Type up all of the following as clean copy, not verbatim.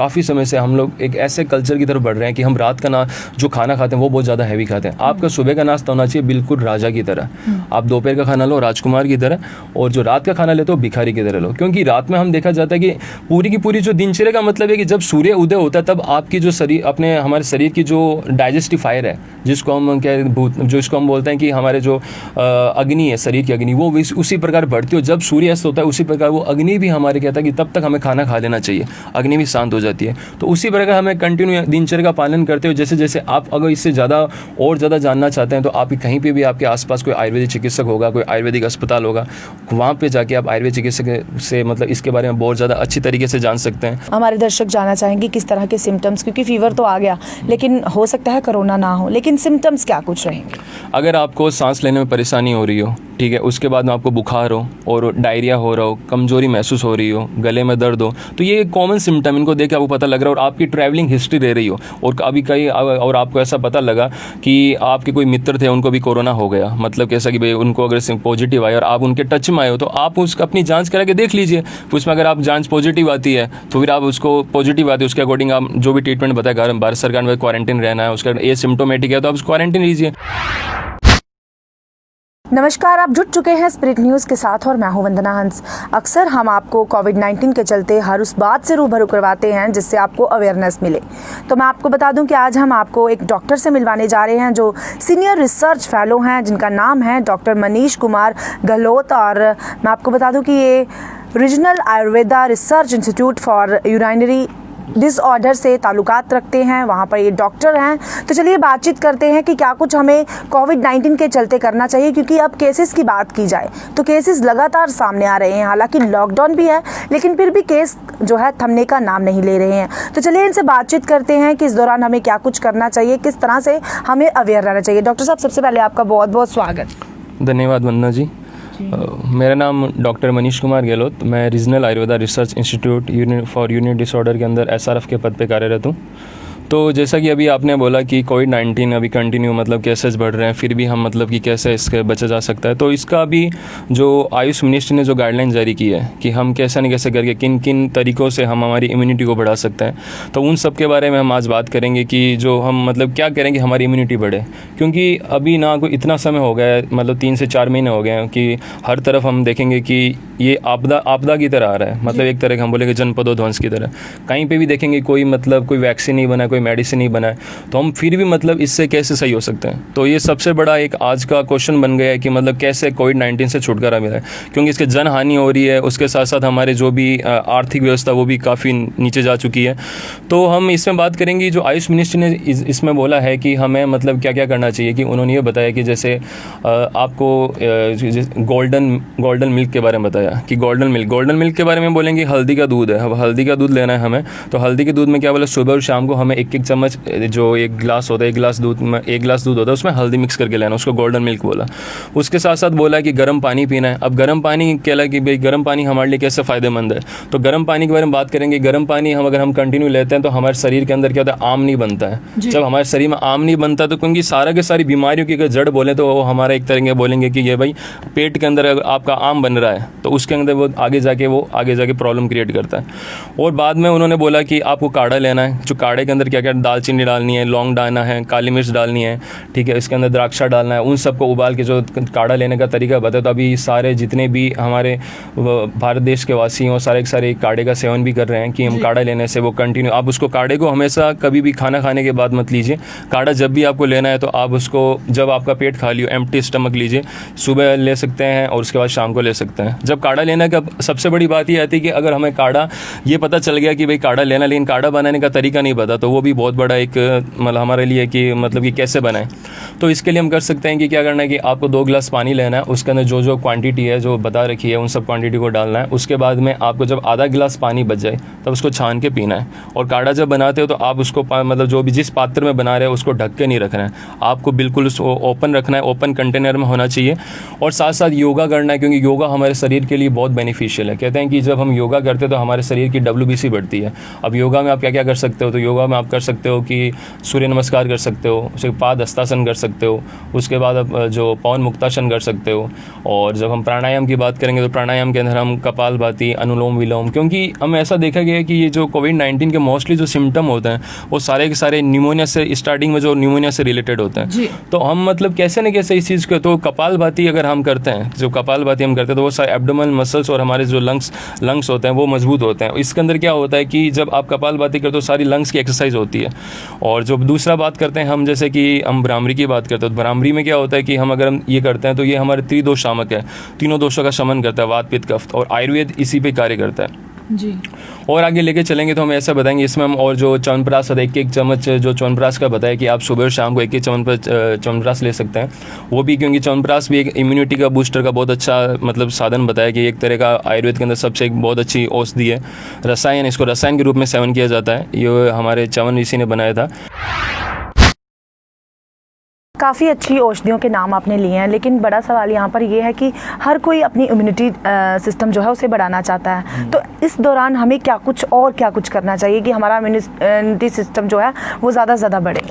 काफ़ी समय से हम लोग एक ऐसे कल्चर की तरफ बढ़ रहे हैं कि हम रात का जो खाना खाते हैं वो बहुत ज़्यादा हैवी खाते हैं। आपका सुबह का नाश्ता होना चाहिए बिल्कुल राजा की तरह, आप दोपहर का खाना लो राजकुमार की तरह, और जो रात का खाना लेते हो भिखारी की तरह लो। क्योंकि रात में हम देखा जाता है कि पूरी की पूरी जो दिनचर्या का मतलब है कि जब सूर्य उदय होता है तब आपकी जो शरीर अपने हमारे शरीर की जो डाइजेस्टिव फायर है, जिसको हम जिसको हम बोलते हैं कि हमारे जो अग्नि है, शरीर की अग्नि, वो उसी प्रकार बढ़ती है। जब सूर्य अस्त होता है उसी प्रकार वो अग्नि भी हमारे कहता है कि तब तक हमें खाना खा लेना चाहिए, अग्नि भी शांत हो जाती है। तो उसी प्रकार हमें कंटिन्यू दिनचर्या का पालन करते हुए जैसे जैसे आप अगर इससे ज़्यादा जानना चाहते हैं तो आप कहीं पे भी आपके आसपास कोई आयुर्वेदिक चिकित्सक होगा, कोई आयुर्वेदिक अस्पताल होगा, वहाँ पे जाके आप आयुर्वेदिक चिकित्सक से मतलब इसके बारे में बहुत ज़्यादा अच्छी तरीके से जान सकते हैं। हमारे दर्शक जानना चाहेंगे किस तरह के सिम्टम्स, क्योंकि फीवर तो आ गया लेकिन हो सकता है कोरोना ना हो, लेकिन सिम्टम्स क्या कुछ रहेंगे? अगर आपको सांस लेने में परेशानी हो रही हो, ठीक है, उसके बाद में आपको बुखार हो और डायरिया हो रहा हो, कमजोरी महसूस हो रही हो, गले में दर्द हो, तो ये कॉमन सिम्टम, इनको देख के आपको पता लग रहा है। और आपकी ट्रैवलिंग हिस्ट्री दे रही हो और अभी कहीं और आपको ऐसा पता लगा कि आपके कोई मित्र थे उनको भी कोरोना हो गया, मतलब कैसा कि भाई उनको अगर पॉजिटिव आया और आप उनके टच में आए हो तो आप उसका अपनी जांच करा के देख लीजिए। उसमें अगर आप जांच पॉजिटिव आती है तो फिर आप उसको पॉजिटिव आती है उसके अकॉर्डिंग आप जो भी ट्रीटमेंट बताया, भारत सरकार में क्वारंटीन रहना है, उसका एसिम्प्टोमेटिक है तो आप क्वारंटीन लीजिए। नमस्कार, आप जुट चुके हैं स्पिरिट न्यूज़ के साथ और मैं हूं वंदना हंस। अक्सर हम आपको कोविड-19 के चलते हर उस बात से रूबरू करवाते हैं जिससे आपको अवेयरनेस मिले। तो मैं आपको बता दूं कि आज हम आपको एक डॉक्टर से मिलवाने जा रहे हैं जो सीनियर रिसर्च फेलो हैं, जिनका नाम है डॉक्टर मनीष कुमार गहलोत। और मैं आपको बता दूँ कि ये regional Ayurveda research institute for urinary disorder से ताल्लुकात रखते हैं, वहाँ पर ये डॉक्टर हैं। तो चलिए बातचीत करते हैं कि क्या कुछ हमें कोविड-19 के चलते करना चाहिए, क्योंकि अब केसेस की बात की जाए तो केसेस लगातार सामने आ रहे हैं। हालांकि लॉकडाउन भी है लेकिन फिर भी केस जो है थमने का नाम नहीं ले रहे हैं। तो चलिए इनसे बातचीत करते हैं कि इस दौरान हमें क्या कुछ करना चाहिए, किस तरह से हमें अवेयर रहना चाहिए। डॉक्टर साहब, सबसे पहले आपका बहुत बहुत स्वागत। धन्यवाद वंदना जी। मेरा नाम डॉक्टर मनीष कुमार गहलोत, मैं regional Ayurveda research institute for urinary disorder के अंदर SRF के पद पे कार्यरत हूँ। तो जैसा कि अभी आपने बोला कि कोविड-19 अभी कंटिन्यू मतलब केसेस बढ़ रहे हैं, फिर भी हम मतलब कि कैसे इसके बचा जा सकता है, तो इसका अभी जो आयुष मिनिस्ट्री ने जो गाइडलाइन जारी की है कि हम कैसा नहीं कैसे करके किन किन तरीक़ों से हम हमारी इम्यूनिटी को बढ़ा सकते हैं, तो उन सब के बारे में हम आज बात करेंगे कि जो हम मतलब क्या करें कि हमारी इम्यूनिटी बढ़े। क्योंकि अभी ना कोई इतना समय हो गया है, मतलब 3 से 4 महीने हो गए हैं कि हर तरफ हम देखेंगे कि ये आपदा की तरह आ रहा है, मतलब एक तरह का हम बोलेंगे जनपदोध्वंस की तरह। कहीं पे भी देखेंगे कोई वैक्सीन नहीं बना, कोई मेडिसिन नहीं बना है, तो हम फिर भी मतलब इससे कैसे सही हो सकते हैं। तो ये सबसे बड़ा एक आज का क्वेश्चन बन गया है कि मतलब कैसे कोविड-19 से छुटकारा मिला है, क्योंकि इसके जन हानि हो रही है, उसके साथ साथ हमारे जो भी आर्थिक व्यवस्था वो भी काफ़ी नीचे जा चुकी है। तो हम इसमें बात करेंगे जो आयुष मिनिस्ट्री ने इसमें बोला है कि हमें मतलब क्या क्या करना चाहिए। कि उन्होंने ये बताया कि जैसे आपको गोल्डन मिल्क के बारे में बताया कि गोल्डन मिल्क के बारे में बोलेंगे हल्दी का दूध है। अब हल्दी का दूध लेना है हमें, तो हल्दी के दूध में क्या बोला, सुबह और शाम को हमें एक चम्मच जो एक गिलास होता है, एक गिलास दूध होता है उसमें हल्दी मिक्स करके लेना, उसको गोल्डन मिल्क बोला। उसके साथ साथ बोला कि गर्म पानी पीना है। अब गर्म पानी कहला कि भाई गर्म पानी हमारे लिए कैसे फ़ायदेमंद है, तो गर्म पानी के बारे में बात करेंगे। गर्म पानी अगर हम कंटिन्यू लेते हैं तो हमारे शरीर के अंदर क्या होता है, आम नहीं बनता है। जब हमारे शरीर में आम नहीं बनता तो क्योंकि सारी बीमारियों की अगर जड़ बोले तो वो हमारा एक तरह के बोलेंगे कि ये भाई पेट के अंदर अगर आपका आम बन रहा है तो उसके अंदर वो आगे जाके प्रॉब्लम क्रिएट करता है। और बाद में उन्होंने बोला कि आपको काढ़ा लेना है, जो काढ़े के अंदर क्या क्या दालचीनी डालनी है, लौंग डालना है, काली मिर्च डालनी है, ठीक है, इसके अंदर द्राक्षा डालना है। उन सबको उबाल के जो काढ़ा लेने का तरीका बताया, तो अभी सारे जितने भी हमारे भारत देश के वासी हैं सारे काढ़े का सेवन भी कर रहे हैं कि हम काढ़ा लेने से वो कंटिन्यू। आप उसको काढ़े को हमेशा कभी भी खाना खाने के बाद मत लीजिए। काढ़ा जब भी आपको लेना है तो आप उसको जब आपका पेट खाली हो, एम्प्टी स्टमक लीजिए। सुबह ले सकते हैं और उसके बाद शाम को ले सकते हैं। जब काढ़ा लेने का सबसे बड़ी बात ये आती है कि अगर हमें काढ़ा ये पता चल गया कि भाई काढ़ा लेना, लेकिन काढ़ा बनाने का तरीका नहीं पता, तो वो भी बहुत बड़ा एक मतलब हमारे लिए कि मतलब कि कैसे बनाएं। तो इसके लिए हम कर सकते हैं कि क्या करना है कि आपको 2 गिलास पानी लेना है, उसके अंदर जो क्वांटिटी है जो बता रखी है उन सब क्वांटिटी को डालना है। उसके बाद में आपको जब आधा गिलास पानी बच जाए तब उसको छान के पीना है। और काढ़ा जब बनाते हो तो आप उसको मतलब जो भी जिस पात्र में बना रहे हो उसको ढक के नहीं रखना है, आपको बिल्कुल उसको ओपन रखना है, ओपन कंटेनर में होना चाहिए। और साथ साथ योगा करना है, क्योंकि योगा हमारे शरीर के लिए बहुत बेनिफिशियल है। कहते हैं कि जब हम योगा करते हैं तो हमारे शरीर की WBC बढ़ती है। अब योगा में आप क्या क्या कर सकते हो, तो योगा में आप कर सकते हो कि सूर्य नमस्कार कर सकते हो, उसके बाद हस्तासन कर सकते हो, उसके बाद आप जो पवन मुक्तासन कर सकते हो। और जब हम प्राणायाम की बात करेंगे तो प्राणायाम के अंदर हम कपालभाति, अनुलोम विलोम, क्योंकि हमें ऐसा देखा गया है कि ये जो कोविड-19 के मोस्टली जो सिम्टम होते हैं वो सारे के सारे न्यूमोनिया से, स्टार्टिंग में जो न्यूमोनिया से रिलेटेड होते हैं। तो हम मतलब कैसे न कैसे इस चीज़ को, तो कपालभाति अगर हम करते हैं, जो कपालभाति हम करते हैं तो वो सारे एब्डोमिनल मसल्स और हमारे जो लंग्स होते हैं वो मजबूत होते हैं। इसके अंदर क्या होता है कि जब आप कपालभाति करते हो सारी लंग्स की एक्सरसाइज होती है। और जो दूसरा बात करते हैं हम, जैसे कि हम भ्रामरी की बात करते हैं, तो भ्रामरी में क्या होता है कि हम अगर हम ये करते हैं तो ये हमारे त्रिदोष शामक है, तीनों दोषों का शमन करता है, वात पित्त कफ, और आयुर्वेद इसी पे कार्य करता है जी। और आगे लेके चलेंगे तो हम ऐसा बताएंगे इसमें हम, और जो च्यवनप्राश एक एक चम्मच जो च्यवनप्राश का बताया कि आप सुबह और शाम को एक एक च्यवनप्राश ले सकते हैं, वो भी क्योंकि च्यवनप्राश भी एक इम्यूनिटी का बूस्टर का बहुत अच्छा मतलब साधन बताया कि एक तरह का आयुर्वेद के अंदर सबसे एक बहुत अच्छी औषधि है। रसायन, इसको रसायन के रूप में सेवन किया जाता है, ये हमारे च्यवन ऋषि ने बनाया था। काफ़ी अच्छी औषधियों के नाम आपने लिए हैं, लेकिन बड़ा सवाल यहाँ पर ये है कि हर कोई अपनी इम्यूनिटी सिस्टम जो है उसे बढ़ाना चाहता है। तो इस दौरान हमें क्या कुछ करना चाहिए कि हमारा इम्यूनिटी सिस्टम जो है वो ज़्यादा से ज़्यादा बढ़े?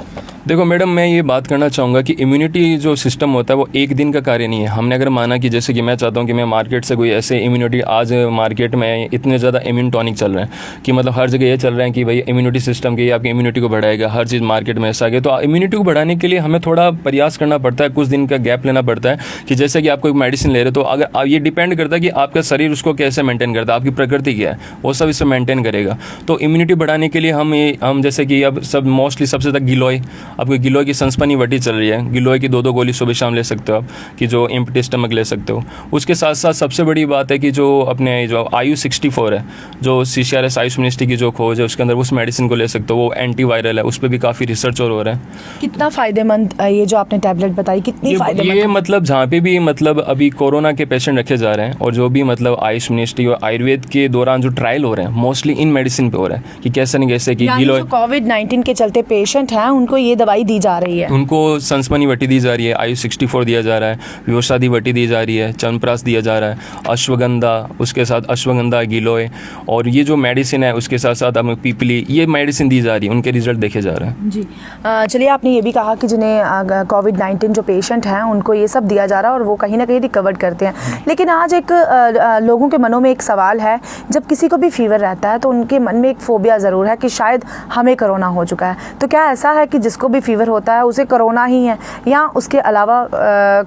देखो मैडम, मैं ये बात करना चाहूँगा कि इम्यूनिटी जो सिस्टम होता है वो एक दिन का कार्य नहीं है। हमने अगर माना कि जैसे कि मैं चाहता हूँ कि मैं मार्केट से कोई ऐसे इम्यूनिटी, आज मार्केट में इतने ज़्यादा इम्यून टॉनिक चल रहे हैं कि मतलब हर जगह ये चल रहे हैं कि भाई इम्यूनिटी सिस्टम के, ये आपकी इम्यूनिटी को बढ़ाएगा, हर चीज़ मार्केट में ऐसा आ गया। तो इम्यूनिटी को बढ़ाने के लिए हमें थोड़ा प्रयास करना पड़ता है, कुछ दिन का गैप लेना पड़ता है कि जैसे कि आप कोई मेडिसिन ले रहे हो तो अगर ये डिपेंड करता है कि आपका शरीर उसको कैसे मेंटेन करता है, आपकी प्रकृति क्या है, वो सब इससे मेंटेन करेगा। तो इम्यूनिटी बढ़ाने के लिए हम जैसे कि अब सब मोस्टली सबसे ज़्यादा गिलोय, आपको गिलोय की संस्पनी वटी चल रही है, गिलोय की 2 गोली सुबह शाम ले सकते हो आप, कि जो एम्प्टी स्टमक ले सकते हो। उसके साथ साथ सबसे बड़ी बात है कि जो अपने जो IU64 है, जो CCRS आयुष मिनिस्ट्री की जो खोज है उसके अंदर उस मेडिसिन को ले सकते हो, वो एंटीवायरल है, उस पर भी काफ़ी रिसर्च और हो रहा है। कितना फ़ायदेमंद ये जो आपने टैबलेट बताई, कितनी फ़ायदेमंद? ये मतलब जहाँ पे भी मतलब अभी कोरोना के पेशेंट रखे जा रहे हैं और जो भी मतलब आयुष मिनिस्ट्री और आयुर्वेद के दौरान जो ट्रायल हो रहे हैं मोस्टली इन मेडिसिन पे हो रहा है कि कैसे न कैसे कि गिलोय, कोविड-19 के चलते पेशेंट हैं उनको ये दवाई दी जा रही है, उनको संस्पनी वटी दी जा रही है, IU64 दिया जा रहा है, व्योषादि वटी दी जा रही है, च्यवनप्राश दिया जा रहा है, अश्वगंधा, उसके साथ अश्वगंधा, गिलोय, और ये जो मेडिसिन है उसके साथ साथ हमें पीपली, ये मेडिसिन दी जा रही है, उनके रिजल्ट देखे जा रहे हैं। जी। चलिए, आपने ये भी कहा कि जिन्हें कोविड-19 जो पेशेंट हैं उनको ये सब दिया जा रहा है और वो कहीं ना कहीं रिकवर करते हैं, लेकिन आज एक लोगों के मनों में एक सवाल है, जब किसी को भी फीवर रहता है तो उनके मन में एक फोबिया ज़रूर है कि शायद हमें कोरोना हो चुका है। तो क्या ऐसा है कि जिसको भी फीवर होता है उसे कोरोना ही है या उसके अलावा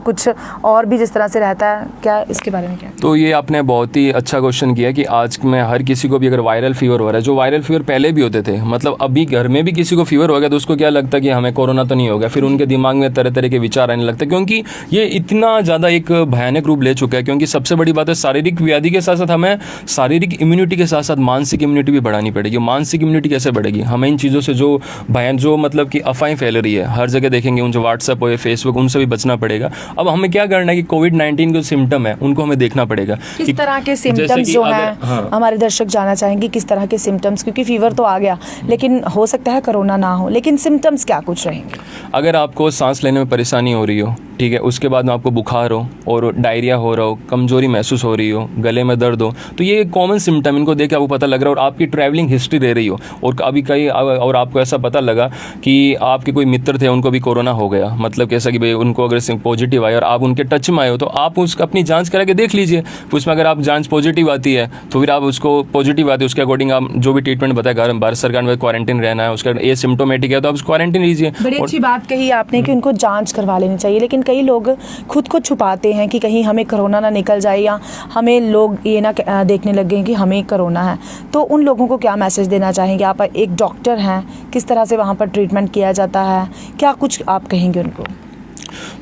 कुछ और भी जिस तरह से रहता है? क्या इसके बारे में क्या? तो ये आपने बहुत ही अच्छा क्वेश्चन किया कि आज में हर किसी को भी अगर वायरल फीवर हो रहा है, जो वायरल फीवर पहले भी होते थे, मतलब अभी घर में भी किसी को फीवर हो गया तो उसको क्या लगता है कि हमें कोरोना तो नहीं होगा, फिर उनके दिमाग में तरह तरह के विचार आने लगते हैं, क्योंकि ये इतना ज़्यादा एक भयानक रूप ले चुका है। क्योंकि सबसे बड़ी बात है, शारीरिक व्याधि के साथ साथ हमें शारीरिक इम्यूनिटी के साथ साथ मानसिक इम्यूनिटी भी बढ़ानी पड़ेगी। मानसिक इम्यूनिटी कैसे बढ़ेगी? हमें इन चीज़ों से जो मतलब कि अफवाहें फैल रही है हर जगह देखेंगे, उन जो व्हाट्सएप हो, फेसबुक, उनसे भी बचना पड़ेगा। अब हमें क्या करना है कि कोविड-19 जो सिम्टम है उनको हमें देखना पड़ेगा। किस तरह के सिम्टम्स जो हैं, हाँ। हमारे दर्शक जानना चाहेंगे किस तरह के सिम्टम्स, क्योंकि फीवर तो आ गया लेकिन हो सकता है कोरोना ना हो, लेकिन सिम्टम्स क्या कुछ रहेंगे? अगर आपको सांस लेने में परेशानी हो रही हो, ठीक है, उसके बाद में आपको बुखार हो और डायरिया हो रहा हो, कमजोरी महसूस हो रही हो, गले में दर्द हो, तो ये कॉमन सिम्टम, इनको देख के आपको पता लग रहा है, और आपकी ट्रैवलिंग हिस्ट्री रह रही हो और अभी कहीं और आपको ऐसा पता लगा कि आपके कोई मित्र थे उनको भी कोरोना हो गया, मतलब कैसा कि भाई उनको अगर पॉजिटिव आया और आप उनके टच में आए हो, तो आप उसका अपनी जांच करा के देख लीजिए। उसमें अगर आप जांच पॉजिटिव आती है तो फिर आप उसको पॉजिटिव आती है उसके अकॉर्डिंग आप जो भी ट्रीटमेंट बताया, भारत सरकार में क्वारंटीन रहना है, उसका ए सिम्टोमेटिक है तो आप क्वारंटीन लीजिए। बड़ी अच्छी बात कही आपने कि उनको जांच करवा लेनी चाहिए, लेकिन कई लोग खुद को छुपाते हैं कि कहीं हमें कोरोना ना निकल जाए या हमें लोग ये ना देखने लग गए कि हमें कोरोना है। तो उन लोगों को क्या मैसेज देना चाहेंगे? आप एक डॉक्टर हैं, किस तरह से वहाँ पर ट्रीटमेंट किया जाता है, क्या कुछ आप कहेंगे उनको?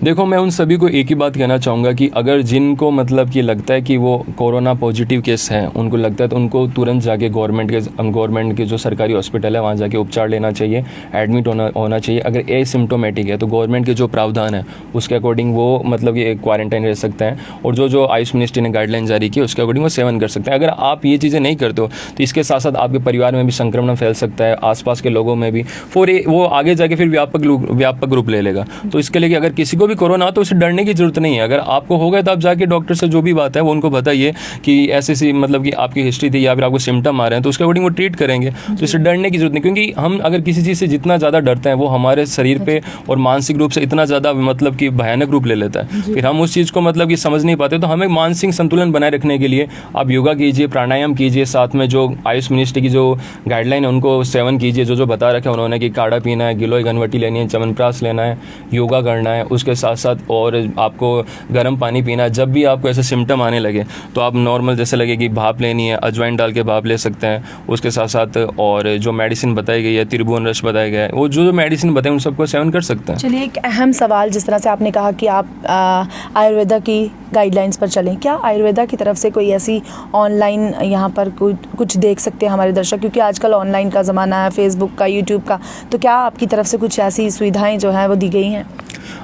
देखो, मैं उन सभी को एक ही बात कहना चाहूँगा कि अगर जिनको मतलब कि लगता है कि वो कोरोना पॉजिटिव केस हैं, उनको लगता है तो उनको तुरंत जाके गवर्नमेंट के जो सरकारी हॉस्पिटल है वहाँ जाके उपचार लेना चाहिए, एडमिट होना चाहिए। अगर एसिम्टोमेटिक है तो गवर्नमेंट के जो प्रावधान है उसके अकॉर्डिंग वो मतलब ये क्वारंटाइन रह सकते हैं, और जो आयुष मिनिस्ट्री ने गाइडलाइन जारी की उसके अकॉर्डिंग वो सेवन कर सकते हैं। अगर आप ये चीज़ें नहीं करते हो तो इसके साथ साथ आपके परिवार में भी संक्रमण फैल सकता है, आसपास के लोगों में भी, फिर वो आगे जाके फिर व्यापक रूप ले लेगा। तो इसके लिए अगर किसी को भी कोरोना हो तो उसे डरने की जरूरत नहीं है। अगर आपको हो गया तो आप जाके डॉक्टर से जो भी बात है वो उनको बताइए कि ऐसी मतलब कि आपकी हिस्ट्री थी या फिर आपको सिम्टम आ रहे हैं, तो उसके अकॉर्डिंग वो ट्रीट करेंगे। तो इससे डरने की जरूरत नहीं, क्योंकि हम अगर किसी चीज़ से जितना ज़्यादा डरते हैं वो हमारे शरीर पे और मानसिक रूप से इतना ज़्यादा मतलब कि भयानक रूप ले लेता है, फिर हम उस चीज़ को मतलब कि समझ नहीं पाते। तो हमें मानसिक संतुलन बनाए रखने के लिए आप योगा कीजिए, प्राणायाम कीजिए, साथ में जो आयुष मिनिस्ट्री की जो गाइडलाइन है उनको सेवन कीजिए, जो बता रखा है उन्होंने कि काढ़ा पीना है, गिलोय घनवटी लेनी है, च्यवनप्राश लेना है, योगा करना है, उसके साथ साथ और आपको गर्म पानी पीना है। जब भी आपको ऐसे सिम्टम आने लगे तो आप नॉर्मल जैसे लगे कि भाप लेनी है, अजवाइन डाल के भाप ले सकते हैं। उसके साथ साथ और जो मेडिसिन बताई गई है, त्रिभुवन रस बताया गया है, वो जो मेडिसिन बताए उन सबको सेवन कर सकते हैं। चलिए, एक अहम सवाल, जिस तरह से आपने कहा कि आप आयुर्वेदा की गाइडलाइंस पर चलें, क्या आयुर्वेदा की तरफ से कोई ऐसी ऑनलाइन यहाँ पर कुछ देख सकते हैं हमारे दर्शक, क्योंकि आजकल ऑनलाइन का ज़माना है, फेसबुक का, यूट्यूब का, तो क्या आपकी तरफ से कुछ ऐसी सुविधाएं जो हैं वो दी गई हैं?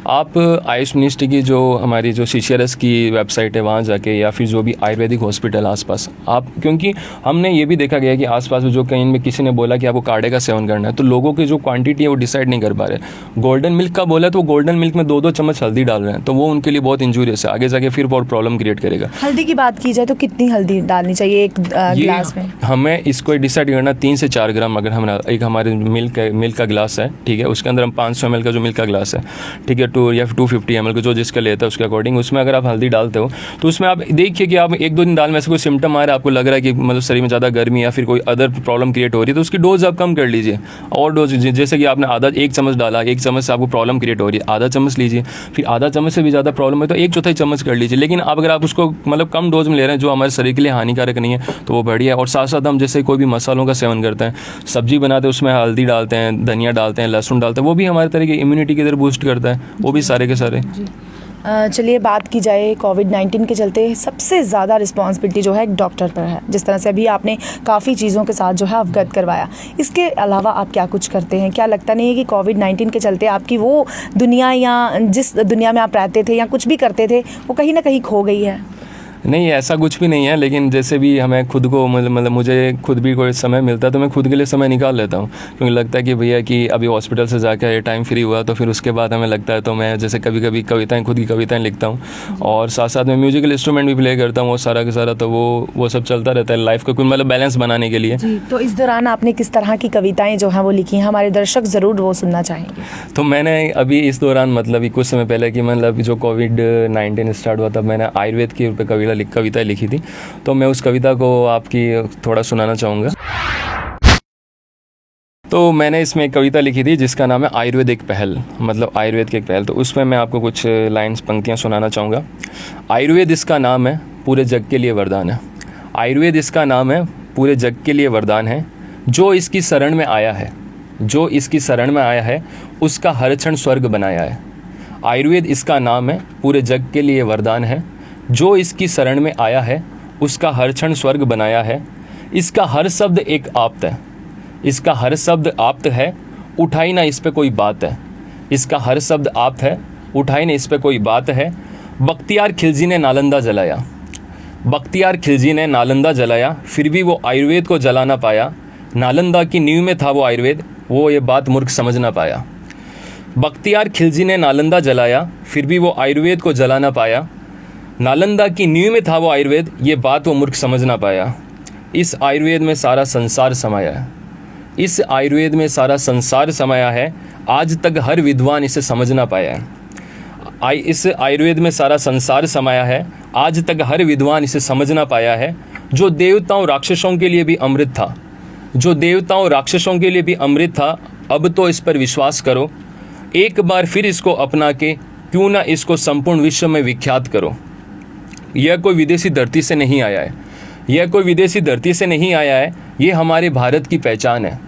आप आयुष मिनिस्ट्री की जो हमारी जो CCRS की वेबसाइट है वहाँ जाके, या फिर जो भी आयुर्वेदिक हॉस्पिटल आसपास आप, क्योंकि हमने ये भी देखा गया कि आसपास में जो कहीं में किसी ने बोला कि आपको काढ़े का सेवन करना है, तो लोगों की जो क्वांटिटी है वो डिसाइड नहीं कर पा रहे। गोल्डन मिल्क का बोला तो वो गोल्डन मिल्क में 2-2 चम्मच हल्दी डाल रहे हैं, तो वो उनके लिए बहुत इंजूरियस है, आगे जाके फिर बहुत प्रॉब्लम क्रिएट करेगा। हल्दी की बात की जाए तो कितनी हल्दी डालनी चाहिए एक गिलास में? हमें इसको डिसाइड करना 3 से 4 ग्राम। अगर हम एक हमारे मिल्क का गिलास है, ठीक है, उसके अंदर हम 500 ml का जो मिल्क का गिलास है, ठीक है, 250 ml को जो जिसका लेता है उसके अकॉर्डिंग, उसमें अगर आप हल्दी डालते हो तो उसमें आप देखिए कि आप 1-2 दिन डाल में ऐसे कोई सिम्टम आ रहा है, आपको लग रहा है कि मतलब शरीर में ज़्यादा गर्मी या फिर कोई अदर प्रॉब्लम क्रिएट हो रही है, तो उसकी डोज आप कम कर लीजिए। और डोज जैसे कि आपने आधा 1 चम्मच डाला, 1 चम्मच से आपको प्रॉब्लम क्रिएट हो रही है, आधा चम्मच लीजिए, फिर आधा चम्मच से भी ज़्यादा प्रॉब्लम है तो 1/4 चम्मच कर लीजिए। लेकिन अब अगर आप उसको मतलब कम डोज में ले रहे हैं जो हमारे शरीर के लिए हानिकारक नहीं है तो वो बढ़िया है। और साथ साथ हम जैसे कोई भी मसालों का सेवन करते हैं, सब्जी बनाते हैं उसमें हल्दी डालते हैं, धनिया डालते हैं, लहसुन डालते हैं, वो भी हमारे तरह की इम्यूनिटी की तरह बूस्ट करता है, वो भी सारे के सारे। चलिए, बात की जाए कोविड-19 के चलते सबसे ज़्यादा रिस्पॉन्सिबिलिटी जो है एक डॉक्टर पर है, जिस तरह से अभी आपने काफ़ी चीज़ों के साथ जो है अवगत करवाया। इसके अलावा आप क्या कुछ करते हैं? क्या लगता नहीं है कि कोविड-19 के चलते आपकी वो दुनिया या जिस दुनिया में आप रहते थे या कुछ भी करते थे वो कहीं ना कहीं खो गई है? नहीं, ऐसा कुछ भी नहीं है, लेकिन जैसे भी हमें खुद को मतलब मुझे खुद भी कोई समय मिलता है तो मैं खुद के लिए समय निकाल लेता हूँ, क्योंकि लगता है कि भैया कि अभी हॉस्पिटल से जाकर ये टाइम फ्री हुआ तो फिर उसके बाद हमें लगता है, तो मैं जैसे कभी कभी कविताएं, खुद की कविताएं लिखता हूँ और साथ साथ में म्यूजिकल इंस्ट्रूमेंट भी प्ले करता हूँ, वो सारा का सारा, तो वो सब चलता रहता है लाइफ को कुछ मतलब बैलेंस बनाने के लिए। तो इस दौरान आपने किस तरह की कविताएँ जो हैं वो लिखी हैं? हमारे दर्शक ज़रूर वो सुनना चाहेंगे। तो मैंने अभी इस दौरान मतलब कुछ समय पहले कि मतलब जो कोविड-19 स्टार्ट हुआ तब मैंने आयुर्वेद के ऊपर कविताएं लिखी थी, तो मैं उस कविता को आपकी थोड़ा सुनाना चाहूँगा। तो मैंने इसमें एक कविता लिखी थी जिसका नाम है आयुर्वेद एक पहल, मतलब आयुर्वेद की एक पहल। तो उसमें मैं आपको कुछ लाइन्स, पंक्तियाँ सुनाना चाहूँगा। आयुर्वेद इसका नाम है, पूरे जग के लिए वरदान है। आयुर्वेद इसका नाम है, पूरे जग के लिए वरदान है। जो इसकी शरण में आया है, जो इसकी शरण में आया है, उसका हर क्षण स्वर्ग बनाया है। आयुर्वेद इसका नाम है, पूरे जग के लिए वरदान है। जो इसकी शरण में आया है, उसका हर क्षण स्वर्ग बनाया है। इसका हर शब्द एक आप्त है, इसका हर शब्द आप्त है, उठाई ना इस पे कोई बात है। इसका हर शब्द आप्त है, उठाई ना इस पे कोई बात है। बख्तियार खिलजी ने नालंदा जलाया, बख्तियार खिलजी ने नालंदा जलाया, फिर भी वो आयुर्वेद को जला ना पाया। नालंदा की नींव में था वो आयुर्वेद, वो ये बात मूर्ख समझ ना पाया। बख्तियार खिलजी ने नालंदा जलाया, फिर भी वो आयुर्वेद को जला ना पाया। नालंदा की नींव में था वो आयुर्वेद, ये बात वो मूर्ख समझ ना पाया। इस आयुर्वेद में सारा संसार समाया है, इस आयुर्वेद में सारा संसार समाया है। आज तक हर विद्वान इसे समझ ना पाया है। इस आयुर्वेद में सारा संसार समाया है, आज तक हर विद्वान इसे समझ ना पाया है। जो देवताओं राक्षसों के लिए भी अमृत था, जो देवताओं राक्षसों के लिए भी अमृत था, अब तो इस पर विश्वास करो। एक बार फिर इसको अपना के क्यों ना इसको संपूर्ण विश्व में विख्यात करो। यह कोई विदेशी धरती से नहीं आया है, यह कोई विदेशी धरती से नहीं आया है, ये हमारे भारत की पहचान है।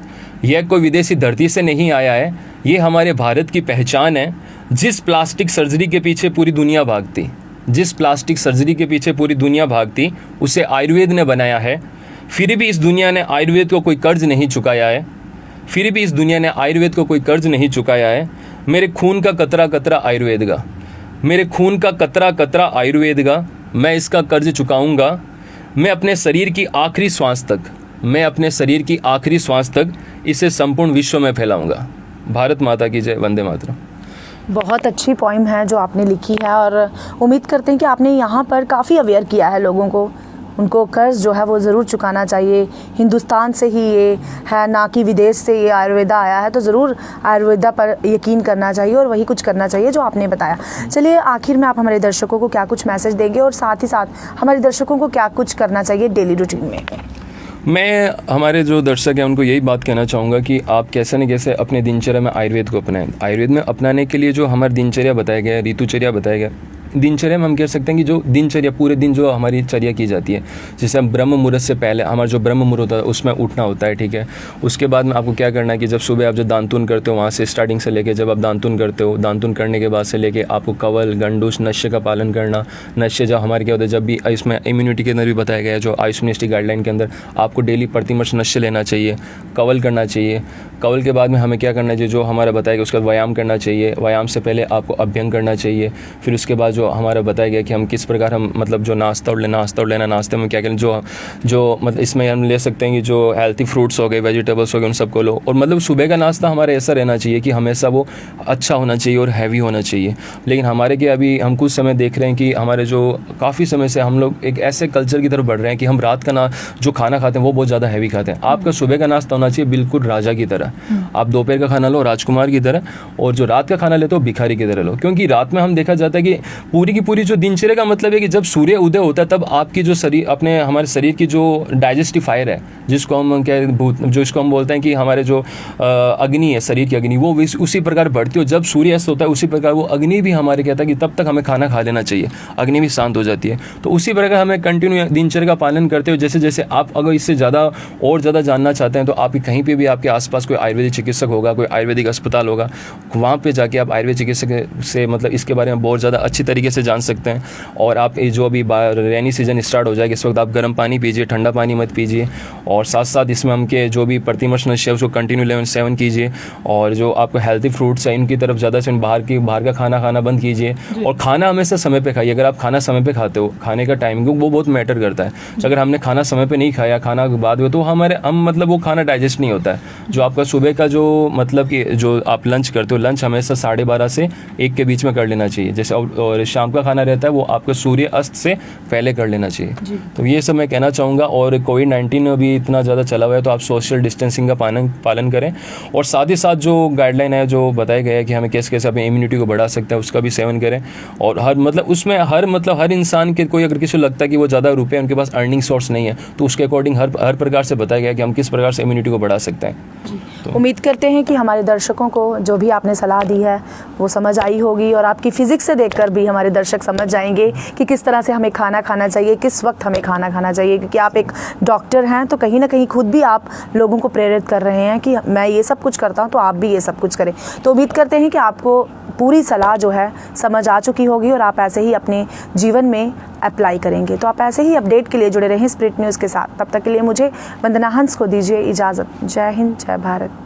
यह कोई विदेशी धरती से नहीं आया है, ये हमारे भारत की पहचान है। जिस प्लास्टिक सर्जरी के पीछे पूरी दुनिया भागती, जिस प्लास्टिक सर्जरी के पीछे पूरी दुनिया भागती, उसे आयुर्वेद ने बनाया है। फिर भी इस दुनिया ने आयुर्वेद को कोई कर्ज नहीं चुकाया है, फिर भी इस दुनिया ने आयुर्वेद को कोई कर्ज नहीं चुकाया है। मेरे खून का कतरा कतरा आयुर्वेद का, मेरे खून का कतरा कतरा आयुर्वेद का, मैं इसका कर्ज चुकाऊंगा। मैं अपने शरीर की आखिरी श्वास तक, मैं अपने शरीर की आखिरी श्वास तक इसे संपूर्ण विश्व में फैलाऊंगा। भारत माता की जय, वंदे मातरम। बहुत अच्छी पोइम है जो आपने लिखी है और उम्मीद करते हैं कि आपने यहाँ पर काफ़ी अवेयर किया है लोगों को। उनको कर्ज जो है वो ज़रूर चुकाना चाहिए। हिंदुस्तान से ही ये है, ना कि विदेश से ये आयुर्वेदा आया है, तो ज़रूर आयुर्वेदा पर यकीन करना चाहिए और वही कुछ करना चाहिए जो आपने बताया। चलिए आखिर में आप हमारे दर्शकों को क्या कुछ मैसेज देंगे और साथ ही साथ हमारे दर्शकों को क्या कुछ करना चाहिए डेली रूटीन में? मैं हमारे जो दर्शक हैं उनको यही बात कहना चाहूँगा कि आप कैसे न कैसे अपने दिनचर्या में आयुर्वेद को अपनाएं। आयुर्वेद में अपनाने के लिए जो हमारी दिनचर्या बताया गया है, ऋतुचर्या बताया गया, दिनचर्या में हम कह सकते हैं कि जो दिनचर्या पूरे दिन जो हमारी चर्या की जाती है, जैसे हम ब्रह्म मुहूर्त से पहले हमारा जो ब्रह्म मुहूर्त होता है उसमें उठना होता है, ठीक है। उसके बाद में आपको क्या करना है कि जब सुबह आप जो दानतुन करते हो वहाँ से स्टार्टिंग से लेके जब आप दानतुन करते हो, दानतुन करने के बाद से लेके आपको कवल, गंडूस, नश्य का पालन करना। नश्य जब हमारे क्या होता है, जब भी इसमें इम्यूनिटी के अंदर भी बताया गया है, जो आयुष मिनिस्ट्री गाइडलाइन के अंदर आपको डेली प्रतिमर्श नश्य लेना चाहिए, कवल करना चाहिए। कवल के बाद में हमें क्या करना चाहिए, जो हमारा बताया गया उसका व्यायाम करना चाहिए। व्यायाम से पहले आपको अभ्यंग करना चाहिए। फिर उसके बाद जो हमारा बताया गया कि हम किस प्रकार हम मतलब जो नाश्ता और लेना, नाश्ते में क्या करें, जो मतलब इसमें हम ले सकते हैं कि जो हेल्थी फ्रूट्स हो गए, वेजिटेबल्स हो गए, उन सबको लो। और मतलब सुबह का नाश्ता हमारा ऐसा रहना चाहिए कि हमेशा वो अच्छा होना चाहिए और हैवी होना चाहिए। लेकिन हमारे क्या अभी हम कुछ समय देख रहे हैं कि हमारे जो काफ़ी समय से हम लोग एक ऐसे कल्चर की तरफ बढ़ रहे हैं कि हम रात का जो खाना खाते हैं वो बहुत ज़्यादा हैवी खाते हैं। आपका सुबह का नाश्ता होना चाहिए बिल्कुल राजा की तरह। आप दोपहर का खाना लो राजकुमार की तरह, और जो रात का खाना लेते हो भिखारी की तरह लो। क्योंकि रात में हम देखा जाता है कि पूरी की पूरी जो दिनचर्या का मतलब है कि जब सूर्य उदय होता है तब आपकी जो शरीर अपने हमारे शरीर की जो डाइजेस्टिफायर है, जिसको हम जो इसको हम बोलते हैं कि हमारे जो अग्नि है, शरीर की अग्नि, वो उसी प्रकार बढ़ती है। जब सूर्य अस्त होता है उसी प्रकार वो अग्नि भी हमारे कहता है कि तब तक हमें खाना खा लेना चाहिए, अग्नि भी शांत हो जाती है। तो उसी प्रकार हमें कंटिन्यू दिनचर्या का पालन करते हो। जैसे जैसे आप अगर इससे ज़्यादा और ज़्यादा जानना चाहते हैं तो आप कहीं पर भी आपके आसपास कोई आयुर्वेदिक चिकित्सक होगा, कोई आयुर्वेदिक अस्पताल होगा, वहाँ पे जाके आप आयुर्वेदिक चिकित्सक से मतलब इसके बारे में बहुत ज़्यादा अच्छी तरीके से जान सकते हैं। और आप जो अभी रेनी सीजन स्टार्ट हो जाएगा इस वक्त आप गर्म पानी पीजिए, ठंडा पानी मत पीजिए। और साथ साथ इसमें हम के जो भी प्रतिमर्श नशा है उसको कंटिन्यू सेवन कीजिए। और जो आपको हेल्थी फ्रूट्स है इनकी तरफ ज़्यादा से बाहर का खाना खाना बंद कीजिए। और खाना हमेशा समय पे खाइए। अगर आप खाना समय पे खाते हो, खाने का टाइमिंग वो बहुत मैटर करता है। अगर हमने खाना समय पे नहीं खाया, खाना बाद में, तो हम मतलब वो खाना डाइजेस्ट नहीं होता है। जो आपका सुबह का जो मतलब कि जो आप लंच करते हो, लंच हमेशा 12:30 से 1 के बीच में कर लेना चाहिए। जैसे और शाम का खाना रहता है वो आपका सूर्य अस्त से पहले कर लेना चाहिए। तो ये सब मैं कहना चाहूँगा। और कोविड-19 अभी इतना ज़्यादा चला हुआ है तो आप सोशल डिस्टेंसिंग का पालन करें। और साथ ही साथ जो गाइडलाइन है, जो बताया गया है कि हमें कैसे कैसे अपनी इम्यूनिटी को बढ़ा सकते हैं, उसका भी सेवन करें। और हर इंसान के कोई अगर किसी को लगता है कि वो ज़्यादा रुपये उनके पास अर्निंग सोर्स नहीं है तो उसके अकॉर्डिंग हर प्रकार से बताया गया कि हम किस प्रकार से इम्यूनिटी को बढ़ा सकते हैं। तो उम्मीद करते हैं कि हमारे दर्शकों को जो भी आपने सलाह दी है वो समझ आई होगी और आपकी फिजिक्स से देखकर भी हमारे दर्शक समझ जाएंगे कि किस तरह से हमें खाना खाना चाहिए, किस वक्त हमें खाना खाना चाहिए। क्योंकि आप एक डॉक्टर हैं तो कहीं ना कहीं खुद भी आप लोगों को प्रेरित कर रहे हैं कि मैं ये सब कुछ करता हूँ तो आप भी ये सब कुछ करें। तो उम्मीद करते हैं कि आपको पूरी सलाह जो है समझ आ चुकी होगी और आप ऐसे ही अपने जीवन में अप्लाई करेंगे। तो आप ऐसे ही अपडेट के लिए जुड़े रहें स्प्रिट न्यूज़ के साथ। तब तक के लिए मुझे वंदना हंस को दीजिए इजाज़त। जय हिंद, जय भारत।